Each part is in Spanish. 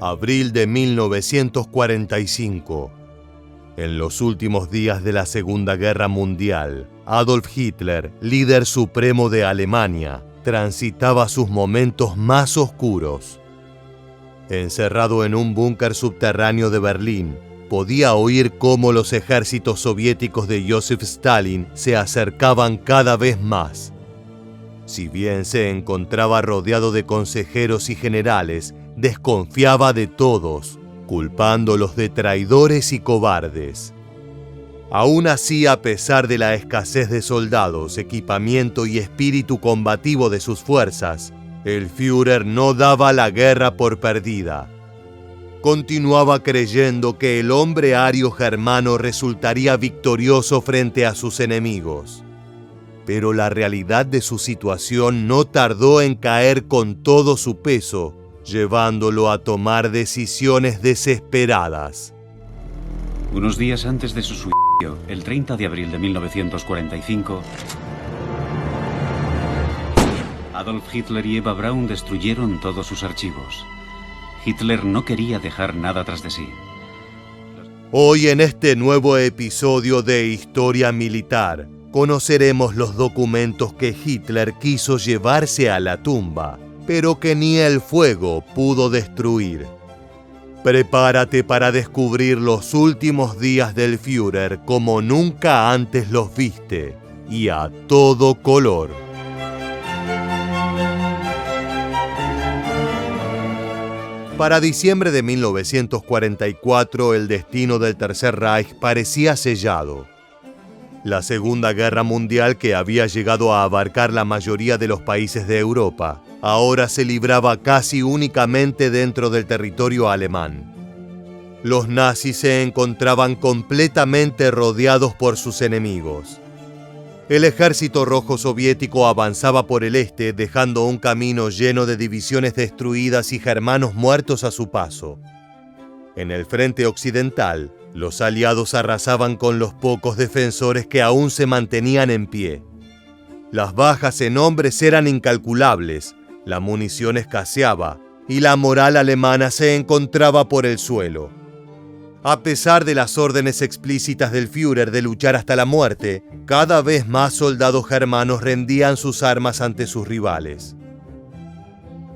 Abril de 1945. En los últimos días de la Segunda Guerra Mundial, Adolf Hitler, líder supremo de Alemania, transitaba sus momentos más oscuros. Encerrado en un búnker subterráneo de Berlín, podía oír cómo los ejércitos soviéticos de Joseph Stalin se acercaban cada vez más. Si bien se encontraba rodeado de consejeros y generales, desconfiaba de todos, culpándolos de traidores y cobardes. Aún así, a pesar de la escasez de soldados, equipamiento y espíritu combativo de sus fuerzas, el Führer no daba la guerra por perdida. Continuaba creyendo que el hombre ario germano resultaría victorioso frente a sus enemigos. Pero la realidad de su situación no tardó en caer con todo su peso, llevándolo a tomar decisiones desesperadas. Unos días antes de su suicidio, el 30 de abril de 1945, Adolf Hitler y Eva Braun destruyeron todos sus archivos. Hitler no quería dejar nada tras de sí. Hoy en este nuevo episodio de Historia Militar, conoceremos los documentos que Hitler quiso llevarse a la tumba, pero que ni el fuego pudo destruir. Prepárate para descubrir los últimos días del Führer como nunca antes los viste, y a todo color. Para diciembre de 1944, el destino del Tercer Reich parecía sellado. La Segunda Guerra Mundial, que había llegado a abarcar la mayoría de los países de Europa, ahora se libraba casi únicamente dentro del territorio alemán. Los nazis se encontraban completamente rodeados por sus enemigos. El ejército rojo soviético avanzaba por el este, dejando un camino lleno de divisiones destruidas y germanos muertos a su paso. En el frente occidental, los aliados arrasaban con los pocos defensores que aún se mantenían en pie. Las bajas en hombres eran incalculables, la munición escaseaba y la moral alemana se encontraba por el suelo. A pesar de las órdenes explícitas del Führer de luchar hasta la muerte, cada vez más soldados germanos rendían sus armas ante sus rivales.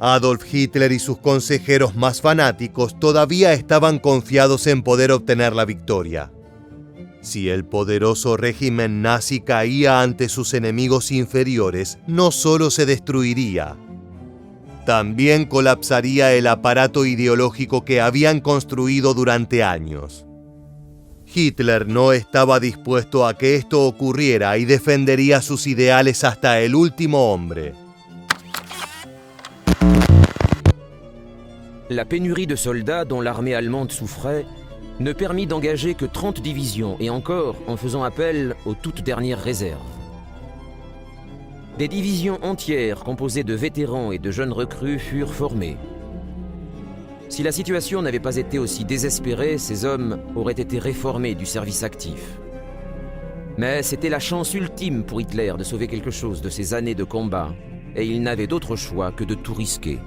Adolf Hitler y sus consejeros más fanáticos todavía estaban confiados en poder obtener la victoria. Si el poderoso régimen nazi caía ante sus enemigos inferiores, no solo se destruiría, también colapsaría el aparato ideológico que habían construido durante años. Hitler no estaba dispuesto a que esto ocurriera y defendería sus ideales hasta el último hombre. La pénurie de soldats dont l'armée allemande souffrait ne permit d'engager que 30 divisions et encore en faisant appel aux toutes dernières réserves. Des divisions entières composées de vétérans et de jeunes recrues furent formées. Si la situation n'avait pas été aussi désespérée, ces hommes auraient été réformés du service actif. Mais c'était la chance ultime pour Hitler de sauver quelque chose de ces années de combat, et il n'avait d'autre choix que de tout risquer.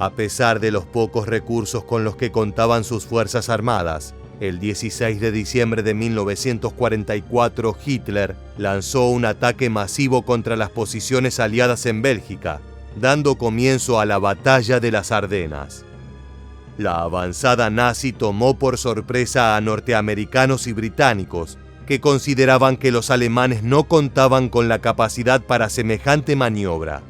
A pesar de los pocos recursos con los que contaban sus fuerzas armadas, el 16 de diciembre de 1944 Hitler lanzó un ataque masivo contra las posiciones aliadas en Bélgica, dando comienzo a la Batalla de las Ardenas. La avanzada nazi tomó por sorpresa a norteamericanos y británicos, que consideraban que los alemanes no contaban con la capacidad para semejante maniobra.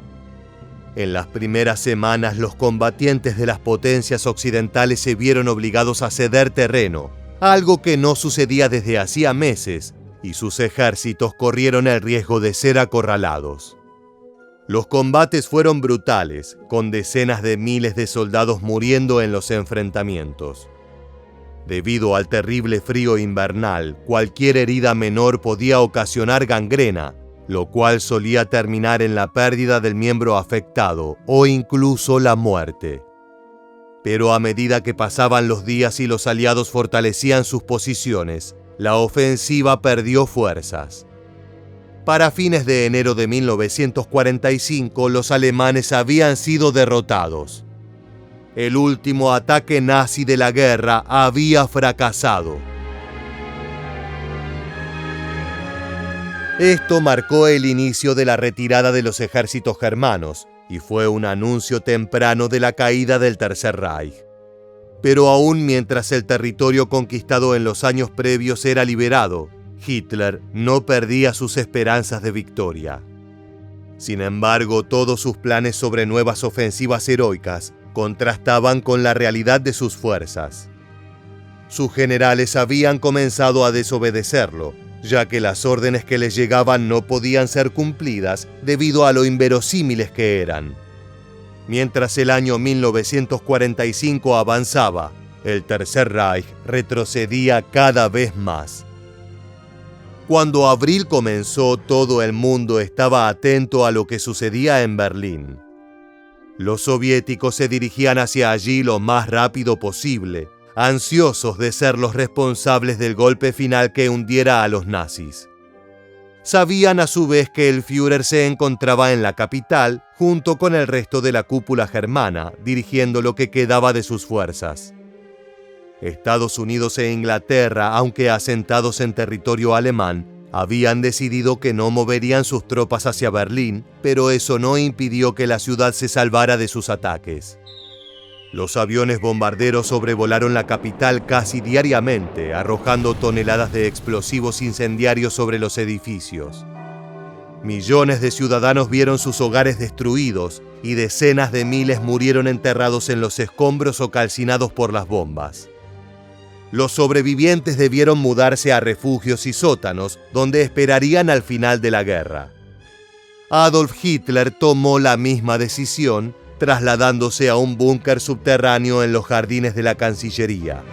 En las primeras semanas, los combatientes de las potencias occidentales se vieron obligados a ceder terreno, algo que no sucedía desde hacía meses, y sus ejércitos corrieron el riesgo de ser acorralados. Los combates fueron brutales, con decenas de miles de soldados muriendo en los enfrentamientos. Debido al terrible frío invernal, cualquier herida menor podía ocasionar gangrena, lo cual solía terminar en la pérdida del miembro afectado o incluso la muerte. Pero a medida que pasaban los días y los aliados fortalecían sus posiciones, la ofensiva perdió fuerzas. Para fines de enero de 1945, los alemanes habían sido derrotados. El último ataque nazi de la guerra había fracasado. Esto marcó el inicio de la retirada de los ejércitos germanos y fue un anuncio temprano de la caída del Tercer Reich. Pero aún mientras el territorio conquistado en los años previos era liberado, Hitler no perdía sus esperanzas de victoria. Sin embargo, todos sus planes sobre nuevas ofensivas heroicas contrastaban con la realidad de sus fuerzas. Sus generales habían comenzado a desobedecerlo, ya que las órdenes que les llegaban no podían ser cumplidas debido a lo inverosímiles que eran. Mientras el año 1945 avanzaba, el Tercer Reich retrocedía cada vez más. Cuando abril comenzó, todo el mundo estaba atento a lo que sucedía en Berlín. Los soviéticos se dirigían hacia allí lo más rápido posible, ansiosos de ser los responsables del golpe final que hundiera a los nazis. Sabían a su vez que el Führer se encontraba en la capital junto con el resto de la cúpula germana, dirigiendo lo que quedaba de sus fuerzas. Estados Unidos e Inglaterra, aunque asentados en territorio alemán, habían decidido que no moverían sus tropas hacia Berlín, pero eso no impidió que la ciudad se salvara de sus ataques. Los aviones bombarderos sobrevolaron la capital casi diariamente, arrojando toneladas de explosivos incendiarios sobre los edificios. Millones de ciudadanos vieron sus hogares destruidos y decenas de miles murieron enterrados en los escombros o calcinados por las bombas. Los sobrevivientes debieron mudarse a refugios y sótanos, donde esperarían al final de la guerra. Adolf Hitler tomó la misma decisión, trasladándose a un búnker subterráneo en los jardines de la Cancillería.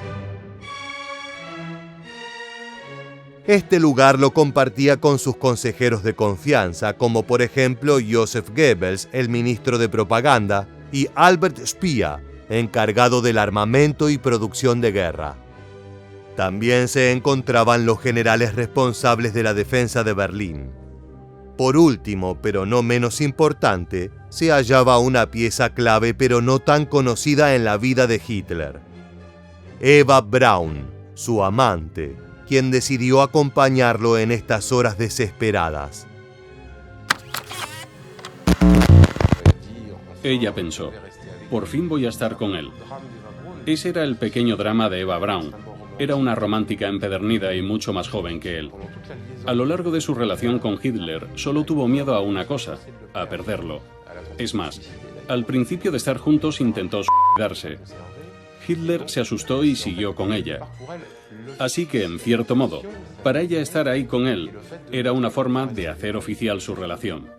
Este lugar lo compartía con sus consejeros de confianza, como por ejemplo Joseph Goebbels, el ministro de propaganda, y Albert Speer, encargado del armamento y producción de guerra. También se encontraban los generales responsables de la defensa de Berlín. Por último, pero no menos importante, se hallaba una pieza clave pero no tan conocida en la vida de Hitler. Eva Braun, su amante, quien decidió acompañarlo en estas horas desesperadas. Ella pensó, por fin voy a estar con él. Ese era el pequeño drama de Eva Braun. Era una romántica empedernida y mucho más joven que él. A lo largo de su relación con Hitler, solo tuvo miedo a una cosa, a perderlo. Es más, al principio de estar juntos intentó suicidarse. Hitler se asustó y siguió con ella. Así que, en cierto modo, para ella estar ahí con él era una forma de hacer oficial su relación.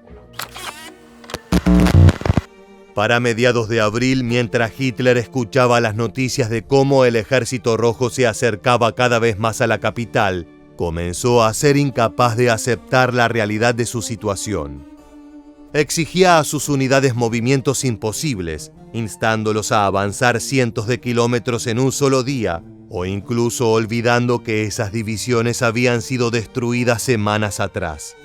Para mediados de abril, mientras Hitler escuchaba las noticias de cómo el Ejército Rojo se acercaba cada vez más a la capital, comenzó a ser incapaz de aceptar la realidad de su situación. Exigía a sus unidades movimientos imposibles, instándolos a avanzar cientos de kilómetros en un solo día, o incluso olvidando que esas divisiones habían sido destruidas semanas atrás.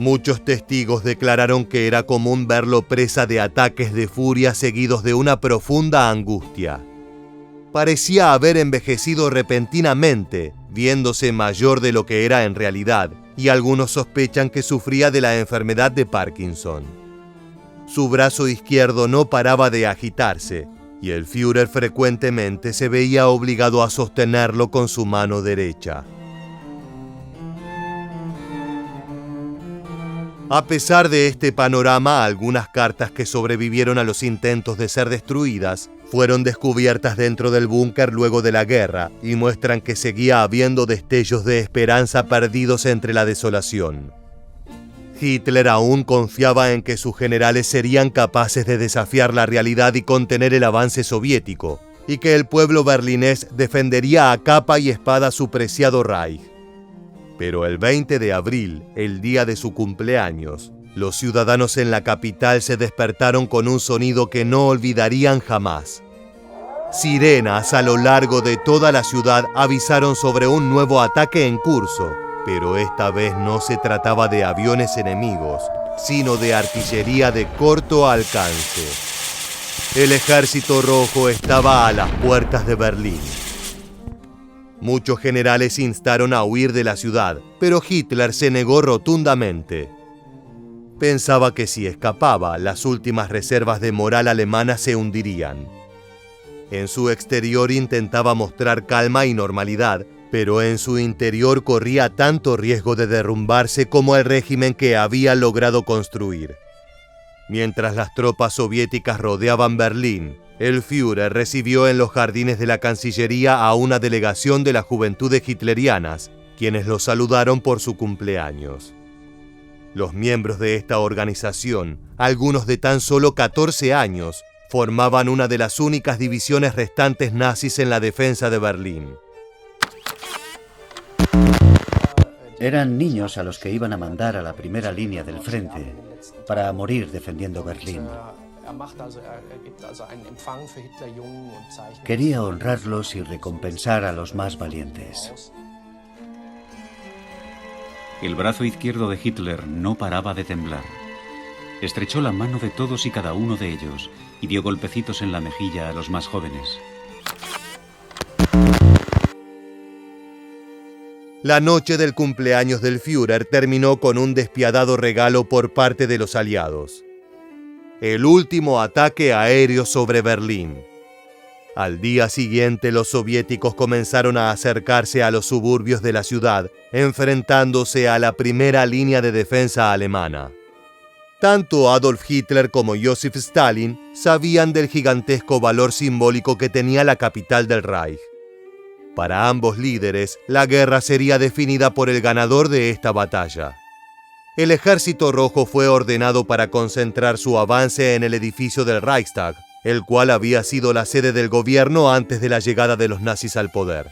Muchos testigos declararon que era común verlo presa de ataques de furia seguidos de una profunda angustia. Parecía haber envejecido repentinamente, viéndose mayor de lo que era en realidad, y algunos sospechan que sufría de la enfermedad de Parkinson. Su brazo izquierdo no paraba de agitarse, y el Führer frecuentemente se veía obligado a sostenerlo con su mano derecha. A pesar de este panorama, algunas cartas que sobrevivieron a los intentos de ser destruidas fueron descubiertas dentro del búnker luego de la guerra y muestran que seguía habiendo destellos de esperanza perdidos entre la desolación. Hitler aún confiaba en que sus generales serían capaces de desafiar la realidad y contener el avance soviético, y que el pueblo berlinés defendería a capa y espada su preciado Reich. Pero el 20 de abril, el día de su cumpleaños, los ciudadanos en la capital se despertaron con un sonido que no olvidarían jamás. Sirenas a lo largo de toda la ciudad avisaron sobre un nuevo ataque en curso, Pero esta vez no se trataba de aviones enemigos, sino de artillería de corto alcance. El ejército rojo estaba a las puertas de Berlín. Muchos generales instaron a huir de la ciudad, pero Hitler se negó rotundamente. Pensaba que si escapaba, las últimas reservas de moral alemanas se hundirían. En su exterior intentaba mostrar calma y normalidad, pero en su interior corría tanto riesgo de derrumbarse como el régimen que había logrado construir. Mientras las tropas soviéticas rodeaban Berlín, el Führer recibió en los jardines de la Cancillería a una delegación de las Juventudes Hitlerianas, quienes lo saludaron por su cumpleaños. Los miembros de esta organización, algunos de tan solo 14 años, formaban una de las únicas divisiones restantes nazis en la defensa de Berlín. Eran niños a los que iban a mandar a la primera línea del frente para morir defendiendo Berlín. Quería honrarlos y recompensar a los más valientes. El brazo izquierdo de Hitler no paraba de temblar. Estrechó la mano de todos y cada uno de ellos y dio golpecitos en la mejilla a los más jóvenes. La noche del cumpleaños del Führer terminó con un despiadado regalo por parte de los aliados: el último ataque aéreo sobre Berlín. Al día siguiente, los soviéticos comenzaron a acercarse a los suburbios de la ciudad, enfrentándose a la primera línea de defensa alemana. Tanto Adolf Hitler como Joseph Stalin sabían del gigantesco valor simbólico que tenía la capital del Reich. Para ambos líderes, la guerra sería definida por el ganador de esta batalla. El ejército rojo fue ordenado para concentrar su avance en el edificio del Reichstag, el cual había sido la sede del gobierno antes de la llegada de los nazis al poder.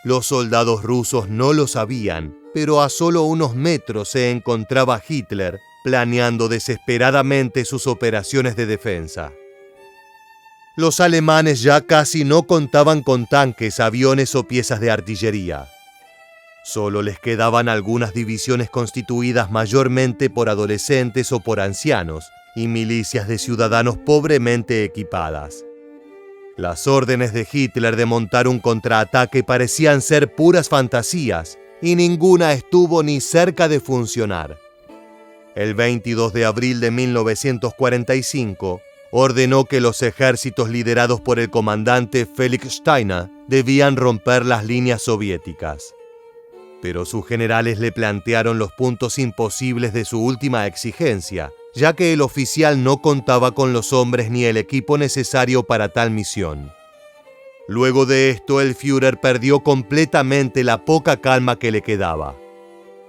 Los soldados rusos no lo sabían, pero a solo unos metros se encontraba Hitler, planeando desesperadamente sus operaciones de defensa. Los alemanes ya casi no contaban con tanques, aviones o piezas de artillería. Solo les quedaban algunas divisiones constituidas mayormente por adolescentes o por ancianos, y milicias de ciudadanos pobremente equipadas. Las órdenes de Hitler de montar un contraataque parecían ser puras fantasías, y ninguna estuvo ni cerca de funcionar. El 22 de abril de 1945, ordenó que los ejércitos liderados por el comandante Felix Steiner debían romper las líneas soviéticas. Pero sus generales le plantearon los puntos imposibles de su última exigencia, ya que el oficial no contaba con los hombres ni el equipo necesario para tal misión. Luego de esto, el Führer perdió completamente la poca calma que le quedaba.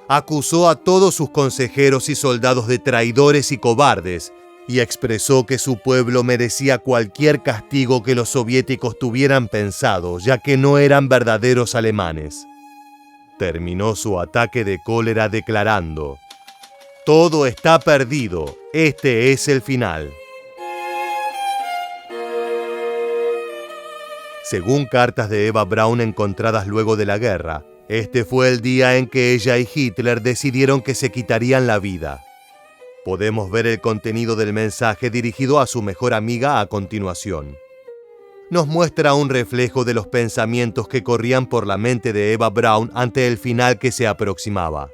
Acusó a todos sus consejeros y soldados de traidores y cobardes, y expresó que su pueblo merecía cualquier castigo que los soviéticos tuvieran pensado, ya que no eran verdaderos alemanes. Terminó su ataque de cólera declarando: «Todo está perdido, este es el final». Según cartas de Eva Braun encontradas luego de la guerra, este fue el día en que ella y Hitler decidieron que se quitarían la vida. Podemos ver el contenido del mensaje dirigido a su mejor amiga a continuación. Nos muestra un reflejo de los pensamientos que corrían por la mente de Eva Braun ante el final que se aproximaba.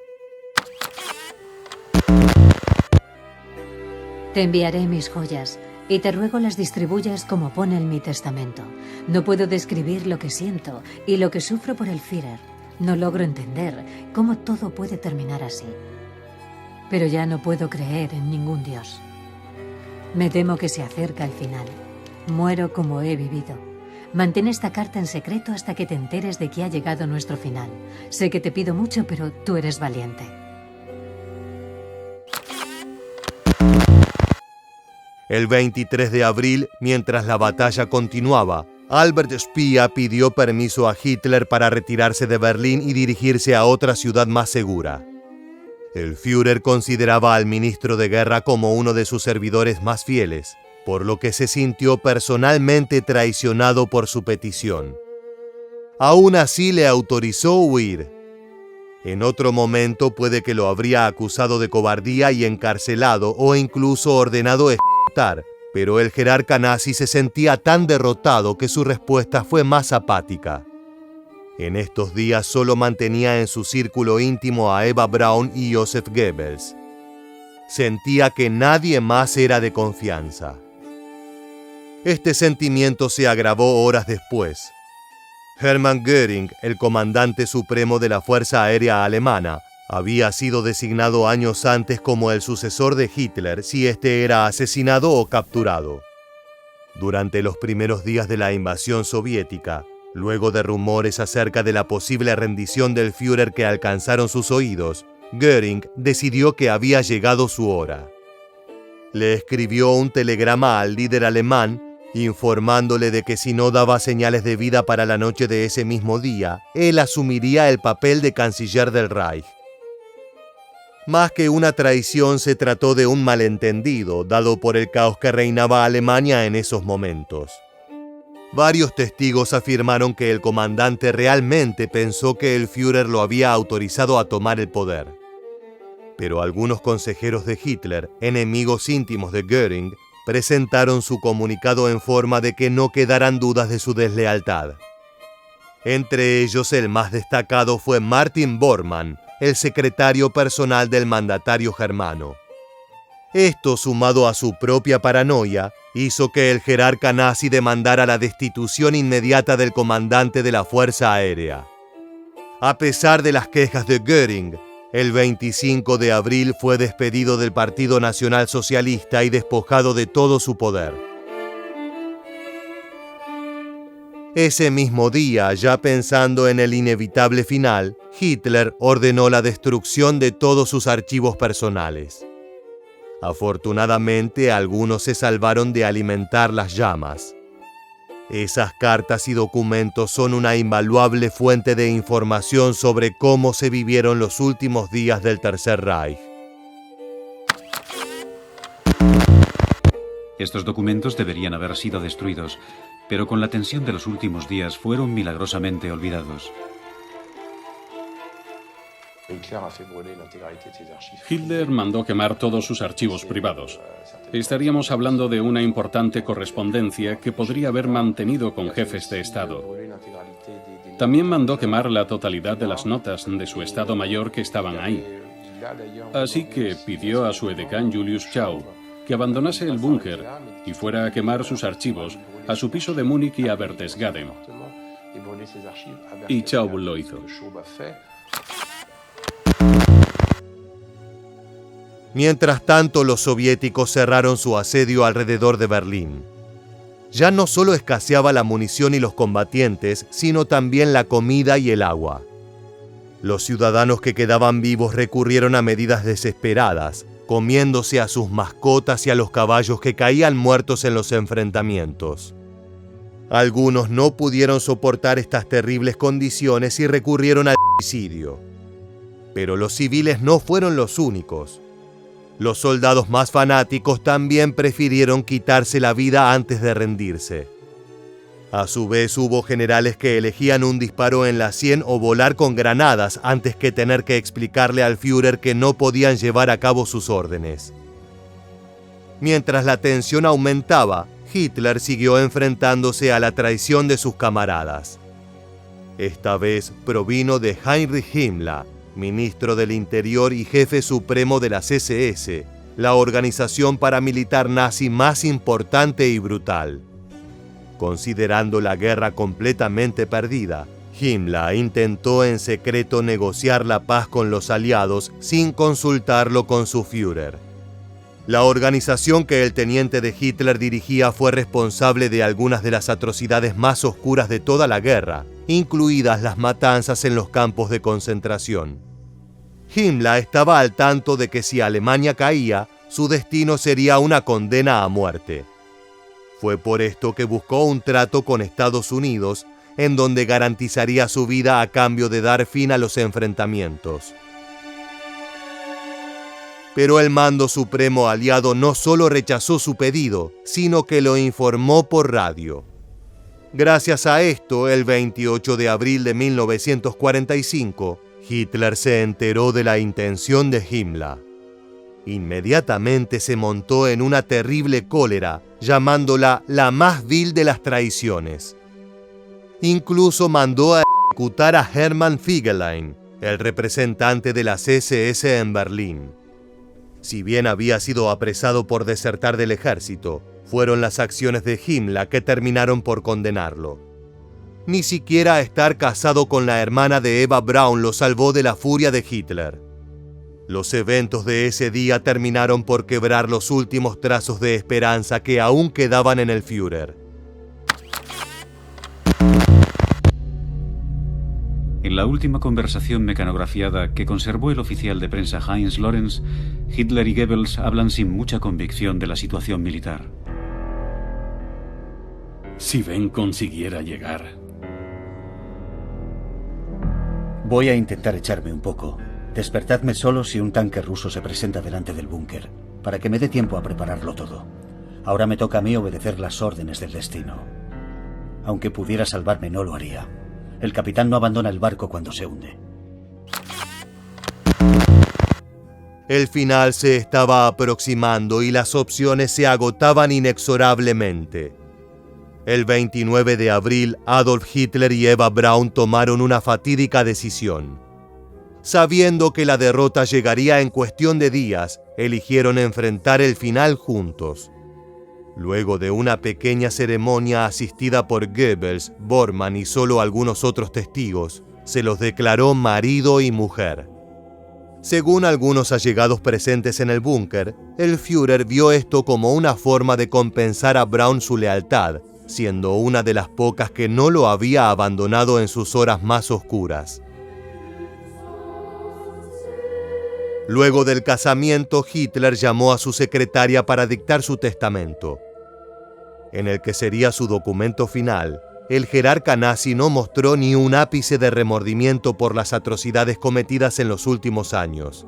Te enviaré mis joyas y te ruego las distribuyas como pone en mi testamento. No puedo describir lo que siento y lo que sufro por el Führer. No logro entender cómo todo puede terminar así. Pero ya no puedo creer en ningún Dios. Me temo que se acerca el final. Muero como he vivido. Mantén esta carta en secreto hasta que te enteres de que ha llegado nuestro final. Sé que te pido mucho, pero tú eres valiente. El 23 de abril, mientras la batalla continuaba, Albert Speer pidió permiso a Hitler para retirarse de Berlín y dirigirse a otra ciudad más segura. El Führer consideraba al ministro de guerra como uno de sus servidores más fieles, por lo que se sintió personalmente traicionado por su petición. Aún así le autorizó huir. En otro momento puede que lo habría acusado de cobardía y encarcelado o incluso ordenado ejecutar, pero el jerarca nazi se sentía tan derrotado que su respuesta fue más apática. En estos días solo mantenía en su círculo íntimo a Eva Braun y Joseph Goebbels. Sentía que nadie más era de confianza. Este sentimiento se agravó horas después. Hermann Göring, el comandante supremo de la Fuerza Aérea Alemana, había sido designado años antes como el sucesor de Hitler si éste era asesinado o capturado. Durante los primeros días de la invasión soviética, luego de rumores acerca de la posible rendición del Führer que alcanzaron sus oídos, Göring decidió que había llegado su hora. Le escribió un telegrama al líder alemán informándole de que si no daba señales de vida para la noche de ese mismo día, él asumiría el papel de canciller del Reich. Más que una traición, se trató de un malentendido, dado por el caos que reinaba Alemania en esos momentos. Varios testigos afirmaron que el comandante realmente pensó que el Führer lo había autorizado a tomar el poder. Pero algunos consejeros de Hitler, enemigos íntimos de Göring, presentaron su comunicado en forma de que no quedaran dudas de su deslealtad. Entre ellos, el más destacado fue Martin Bormann, el secretario personal del mandatario germano. Esto, sumado a su propia paranoia, hizo que el jerarca nazi demandara la destitución inmediata del comandante de la Fuerza Aérea. A pesar de las quejas de Göring, el 25 de abril fue despedido del Partido Nacional Socialista y despojado de todo su poder. Ese mismo día, ya pensando en el inevitable final, Hitler ordenó la destrucción de todos sus archivos personales. Afortunadamente, algunos se salvaron de alimentar las llamas. Esas cartas y documentos son una invaluable fuente de información sobre cómo se vivieron los últimos días del Tercer Reich. Estos documentos deberían haber sido destruidos, pero con la tensión de los últimos días fueron milagrosamente olvidados. Hitler mandó quemar todos sus archivos privados. Estaríamos hablando de una importante correspondencia que podría haber mantenido con jefes de Estado. También mandó quemar la totalidad de las notas de su Estado Mayor que estaban ahí. Así que pidió a su edecán Julius Schau que abandonase el búnker y fuera a quemar sus archivos a su piso de Múnich y a Berchtesgaden. Y Schau lo hizo. Mientras tanto, los soviéticos cerraron su asedio alrededor de Berlín. Ya no solo escaseaba la munición y los combatientes, sino también la comida y el agua. Los ciudadanos que quedaban vivos recurrieron a medidas desesperadas, comiéndose a sus mascotas y a los caballos que caían muertos en los enfrentamientos. Algunos no pudieron soportar estas terribles condiciones y recurrieron al suicidio. Pero los civiles no fueron los únicos. Los soldados más fanáticos también prefirieron quitarse la vida antes de rendirse. A su vez, hubo generales que elegían un disparo en la sien o volar con granadas antes que tener que explicarle al Führer que no podían llevar a cabo sus órdenes. Mientras la tensión aumentaba, Hitler siguió enfrentándose a la traición de sus camaradas. Esta vez provino de Heinrich Himmler, ministro del Interior y jefe supremo de las SS, la organización paramilitar nazi más importante y brutal. Considerando la guerra completamente perdida, Himmler intentó en secreto negociar la paz con los aliados sin consultarlo con su Führer. La organización que el teniente de Hitler dirigía fue responsable de algunas de las atrocidades más oscuras de toda la guerra, incluidas las matanzas en los campos de concentración. Himmler estaba al tanto de que si Alemania caía, su destino sería una condena a muerte. Fue por esto que buscó un trato con Estados Unidos, en donde garantizaría su vida a cambio de dar fin a los enfrentamientos. Pero el mando supremo aliado no solo rechazó su pedido, sino que lo informó por radio. Gracias a esto, el 28 de abril de 1945, Hitler se enteró de la intención de Himmler. Inmediatamente se montó en una terrible cólera, llamándola la más vil de las traiciones. Incluso mandó a ejecutar a Hermann Fegelein, el representante de las SS en Berlín. Si bien había sido apresado por desertar del ejército, fueron las acciones de Himmler que terminaron por condenarlo. Ni siquiera estar casado con la hermana de Eva Braun lo salvó de la furia de Hitler. Los eventos de ese día terminaron por quebrar los últimos trazos de esperanza que aún quedaban en el Führer. En la última conversación mecanografiada que conservó el oficial de prensa Heinz Lorenz, Hitler y Goebbels hablan sin mucha convicción de la situación militar. Si Ben consiguiera llegar. Voy a intentar echarme un poco. Despertadme solo si un tanque ruso se presenta delante del búnker, para que me dé tiempo a prepararlo todo. Ahora me toca a mí obedecer las órdenes del destino. Aunque pudiera salvarme, no lo haría. El capitán no abandona el barco cuando se hunde. El final se estaba aproximando y las opciones se agotaban inexorablemente. El 29 de abril, Adolf Hitler y Eva Braun tomaron una fatídica decisión. Sabiendo que la derrota llegaría en cuestión de días, eligieron enfrentar el final juntos. Luego de una pequeña ceremonia asistida por Goebbels, Bormann y solo algunos otros testigos, se los declaró marido y mujer. Según algunos allegados presentes en el búnker, el Führer vio esto como una forma de compensar a Braun su lealtad, siendo una de las pocas que no lo había abandonado en sus horas más oscuras. Luego del casamiento, Hitler llamó a su secretaria para dictar su testamento. En el que sería su documento final, el jerarca nazi no mostró ni un ápice de remordimiento por las atrocidades cometidas en los últimos años.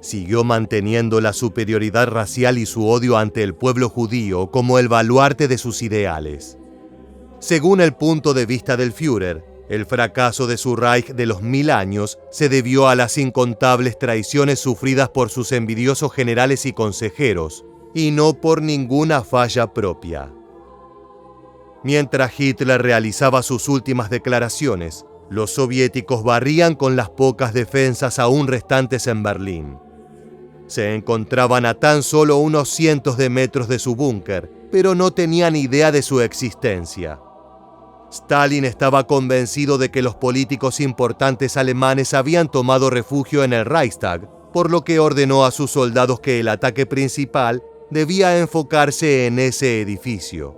Siguió manteniendo la superioridad racial y su odio ante el pueblo judío como el baluarte de sus ideales. Según el punto de vista del Führer, el fracaso de su Reich de los 1000 años se debió a las incontables traiciones sufridas por sus envidiosos generales y consejeros, y no por ninguna falla propia. Mientras Hitler realizaba sus últimas declaraciones, los soviéticos barrían con las pocas defensas aún restantes en Berlín. Se encontraban a tan solo unos cientos de metros de su búnker, pero no tenían idea de su existencia. Stalin estaba convencido de que los políticos importantes alemanes habían tomado refugio en el Reichstag, por lo que ordenó a sus soldados que el ataque principal debía enfocarse en ese edificio.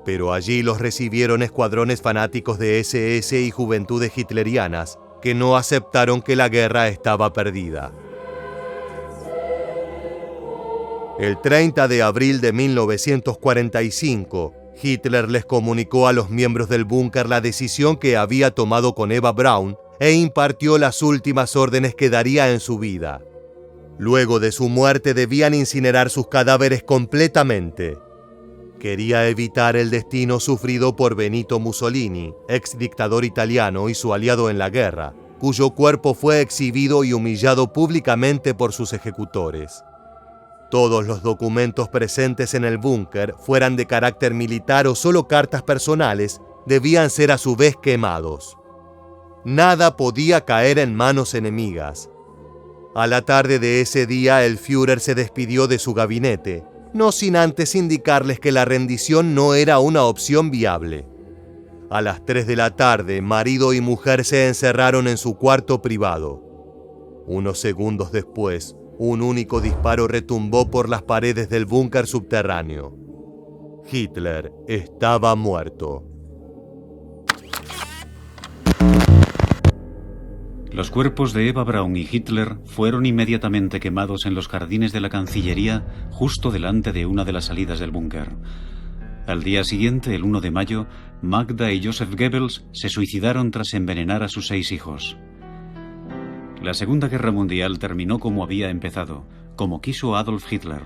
Pero allí los recibieron escuadrones fanáticos de SS y juventudes hitlerianas, que no aceptaron que la guerra estaba perdida. El 30 de abril de 1945, Hitler les comunicó a los miembros del búnker la decisión que había tomado con Eva Braun e impartió las últimas órdenes que daría en su vida. Luego de su muerte debían incinerar sus cadáveres completamente. Quería evitar el destino sufrido por Benito Mussolini, ex dictador italiano y su aliado en la guerra, cuyo cuerpo fue exhibido y humillado públicamente por sus ejecutores. Todos los documentos presentes en el búnker, fueran de carácter militar o solo cartas personales, debían ser a su vez quemados. Nada podía caer en manos enemigas. A la tarde de ese día, el Führer se despidió de su gabinete, no sin antes indicarles que la rendición no era una opción viable. A las 3 de la tarde, marido y mujer se encerraron en su cuarto privado. Unos segundos después, un único disparo retumbó por las paredes del búnker subterráneo. Hitler estaba muerto. Los cuerpos de Eva Braun y Hitler fueron inmediatamente quemados en los jardines de la Cancillería, justo delante de una de las salidas del búnker. Al día siguiente, el 1 de mayo, Magda y Joseph Goebbels se suicidaron tras envenenar a sus 6 hijos. La Segunda Guerra Mundial terminó como había empezado, como quiso Adolf Hitler.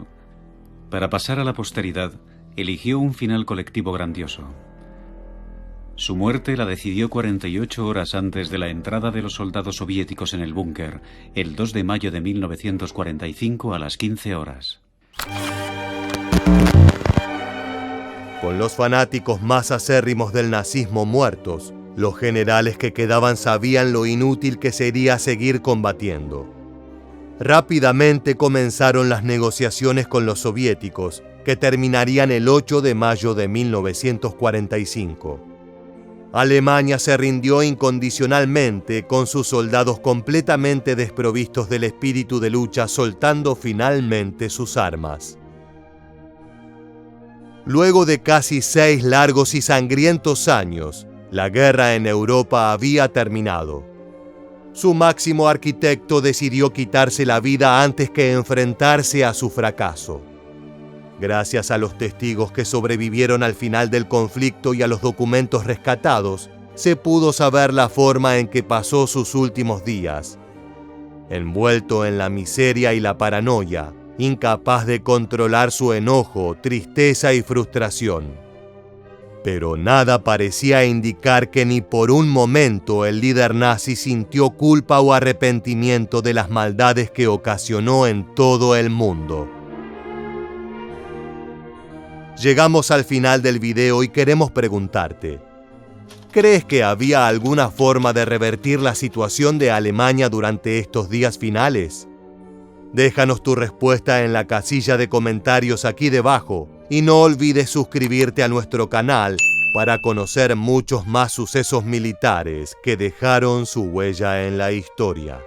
Para pasar a la posteridad, eligió un final colectivo grandioso. Su muerte la decidió 48 horas antes de la entrada de los soldados soviéticos en el búnker, el 2 de mayo de 1945 a las 15 horas. Con los fanáticos más acérrimos del nazismo muertos, los generales que quedaban sabían lo inútil que sería seguir combatiendo. Rápidamente comenzaron las negociaciones con los soviéticos, que terminarían el 8 de mayo de 1945. Alemania se rindió incondicionalmente, con sus soldados completamente desprovistos del espíritu de lucha, soltando finalmente sus armas. Luego de casi 6 largos y sangrientos años, la guerra en Europa había terminado. Su máximo arquitecto decidió quitarse la vida antes que enfrentarse a su fracaso. Gracias a los testigos que sobrevivieron al final del conflicto y a los documentos rescatados, se pudo saber la forma en que pasó sus últimos días. Envuelto en la miseria y la paranoia, incapaz de controlar su enojo, tristeza y frustración. Pero nada parecía indicar que ni por un momento el líder nazi sintió culpa o arrepentimiento de las maldades que ocasionó en todo el mundo. Llegamos al final del video y queremos preguntarte: ¿crees que había alguna forma de revertir la situación de Alemania durante estos días finales? Déjanos tu respuesta en la casilla de comentarios aquí debajo y no olvides suscribirte a nuestro canal para conocer muchos más sucesos militares que dejaron su huella en la historia.